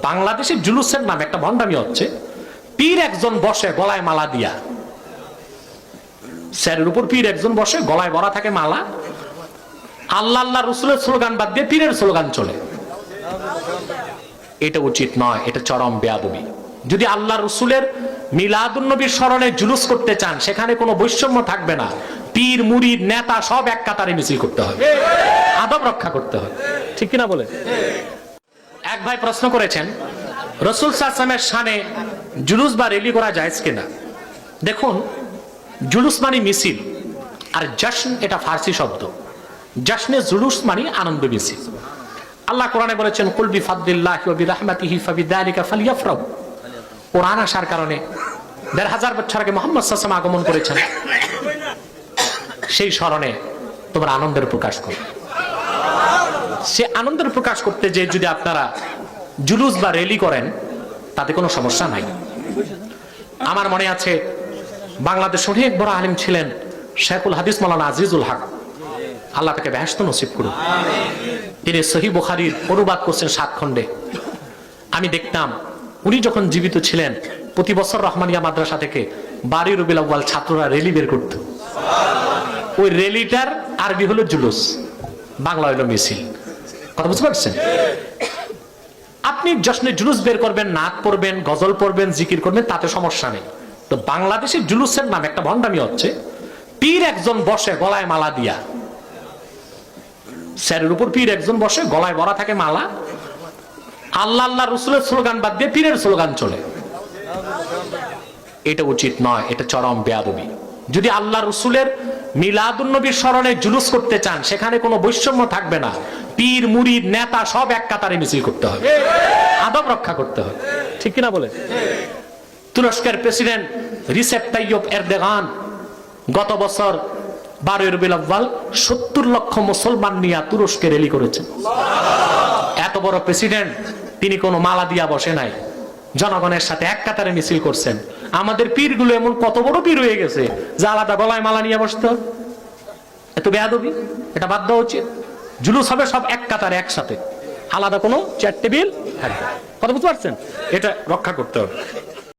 বাংলাদেশের জুলুসের নাম একটা ভণ্ডামি হচ্ছে। পীর একজন বসে গলায় মালা দিয়া, স্যারের উপর পীর একজন বসে গলায় ভরা থাকে মালা, আল্লাহ আল্লাহ রসুলের স্লোগান বাদ দিয়ে পীরের স্লোগান চলে। এটা উচিত নয়, এটা চরম বেয়াদবি। যদি আল্লাহ রসুলের মিলাদুন্নবীর স্মরণে জুলুস করতে চান, সেখানে কোনো বৈষম্য থাকবে না। পীর মুরিদ নেতা সব এক কাতারে মিছিল করতে হবে, আদব রক্ষা করতে হবে, ঠিক কিনা বলে? এক ভাই প্রশ্ন করেছেন, রসুল সাল্লাল্লাহু আলাইহি ওয়াসাল্লামের শানে জুলুস বা র্যালি করা জায়েজ কিনা? দেখুন, জুলুস মানে মিছিল, আর জশ্ন এটা ফার্সি শব্দ। জশ্নে জুলুস মানে আনন্দ মিছিল। আল্লাহ কোরআনে বলেছেন, কুল বিফাদলিল্লাহি ওয়া বিরাহমাতিহি ফাবিযালিকা ফালইফরাহু। কোরআন আসার কারণে ১৫০০ বছর আগে মুহাম্মদ সাল্লাল্লাহু আলাইহি ওয়াসাল্লাম আগমন করেছেন, সেই স্মরণে তোমরা আনন্দের প্রকাশ করো। সে আনন্দের প্রকাশ করতে যে যদি আপনারা জুলুস বা র্যালি করেন, তাতে কোনো সমস্যা নাই। আমার মনে আছে, বাংলাদেশ অনেক বড় আলেম ছিলেন শেখুল হাদিস মাওলানা আজিজুল হক, আল্লাহ তাকে বেহেশত নসিব করুন। তিনি সহিহ বুখারীর অনুবাদ করছেন 7 খণ্ডে। আমি দেখতাম উনি যখন জীবিত ছিলেন, প্রতি বছর রহমানিয়া মাদ্রাসা থেকে 12 রবিউল আউয়াল ছাত্ররা র্যালি বের করত। ওই র্যালিটার আরবি হলো জুলুস, বাংলা হলো মিছিল। কথা বুঝতে পারছেন? আপনি জশ্নে জুলুস বের করবেন, নাত পড়বেন, গজল পড়বেন, জিকির করবেন, তাতে সমস্যা নেই। তো বাংলাদেশের জুলুসের নাম একটা ভণ্ডামি হচ্ছে। পীর একজন বসে গলায় মালা দিয়া, স্যারের উপর পীর একজন বসে গলায় ভরা থাকে মালা, আল্লাহ আল্লাহ রসুলের স্লোগান বাদ দিয়ে পীরের স্লোগান চলে। এটা উচিত নয়, এটা চরম বেয়াদবি। যদি আল্লাহ রসুলের মিলাদুন্নবীর স্মরণে জুলুস করতে চান, সেখানে কোনো বৈষম্য থাকবে না। পীর মুরিদ নেতা সব এক কাতারে মিছিল করতে হবে, আদব রক্ষা করতে হবে, ঠিক কিনা বলে? তুরস্কের প্রেসিডেন্ট রিসেপ তাইয়্যিপ এরদোগান গত বছর 12 রবিউল আউয়াল 70 লক্ষ মুসলমান নিয়ে তুরস্কে র্যালি করেছেন। এত বড় প্রেসিডেন্ট, তিনি কোনো মালা দিয়া বসে নাই, জনগণের সাথে এক কাতারে মিছিল করছেন। আমাদের পীরগুলো এমন কত বড় পীর হয়ে গেছে যে আলাদা গলায় মালা নিয়ে বসতে হবে। এত বেয়াদবি, এটা বাদ দেওয়া উচিত। জুলুস হবে সব এক কাতারে একসাথে, আলাদা কোনো চেয়ার টেবিল থাকবে। কথা বুঝতে পারছেন? এটা রক্ষা করতে হবে।